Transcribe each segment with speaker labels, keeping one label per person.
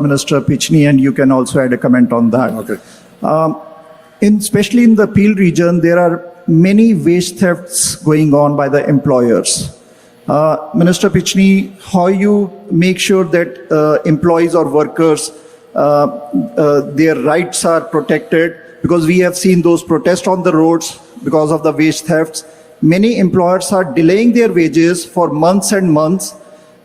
Speaker 1: Minister Pichni, and you can also add a comment on that.
Speaker 2: Okay.
Speaker 1: Especially in the Peel region, there are many wage thefts going on by the employers. Minister Pichni, how you make sure that employees or workers, their rights are protected? Because we have seen those protests on the roads because of the wage thefts. Many employers are delaying their wages for months and months.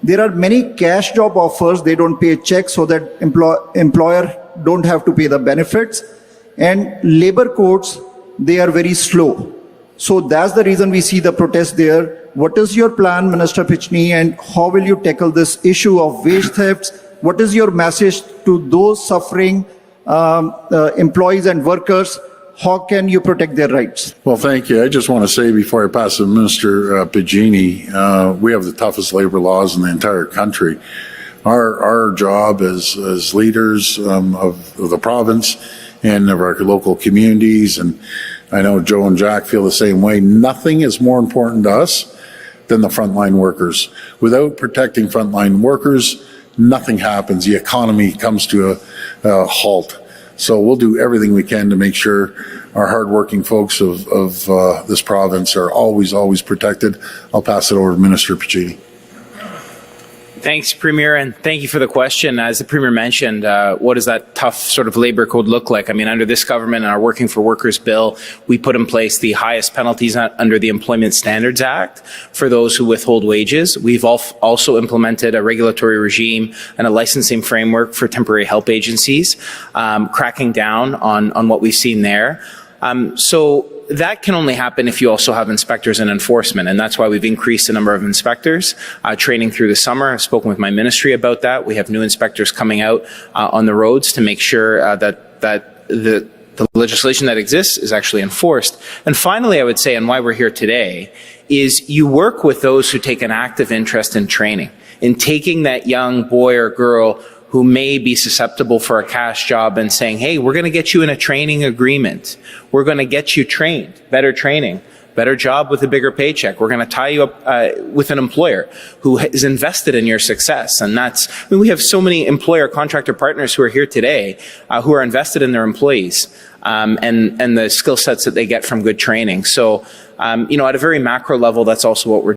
Speaker 1: There are many cash job offers. They don't pay checks so that employer don't have to pay the benefits. And labor courts, they are very slow. So that's the reason we see the protest there. What is your plan, Minister Pichni, and how will you tackle this issue of wage thefts? What is your message to those suffering employees and workers? How can you protect their rights?
Speaker 2: Well, thank you. I just want to say before I pass to Minister Pichni, we have the toughest labor laws in the entire country. Our job as leaders of the province and of our local communities, and I know Joe and Jack feel the same way, nothing is more important to us than the frontline workers. Without protecting frontline workers, nothing happens. The economy comes to a halt. So we'll do everything we can to make sure our hardworking folks of this province are always protected. I'll pass it over to Minister Pichni.
Speaker 3: Thanks, Premier, and thank you for the question. As the Premier mentioned, what does that tough sort of labor code look like? I mean, under this government and our Working for Workers bill, we put in place the highest penalties under the Employment Standards Act for those who withhold wages. We've also implemented a regulatory regime and a licensing framework for temporary help agencies, cracking down on what we've seen there. So that can only happen if you also have inspectors and enforcement, and that's why we've increased the number of inspectors, training through the summer. I've spoken with my ministry about that. We have new inspectors coming out on the roads to make sure that the legislation that exists is actually enforced. And finally, I would say, and why we're here today, is you work with those who take an active interest in training, in taking that young boy or girl who may be susceptible for a cash job and saying, hey, we're going to get you in a training agreement. We're going to get you trained, better training, better job with a bigger paycheck. We're going to tie you up with an employer who is invested in your success. And that's, I mean, we have so many employer contractor partners who are here today who are invested in their employees and the skill sets that they get from good training. So, at a very macro level, that's also what we're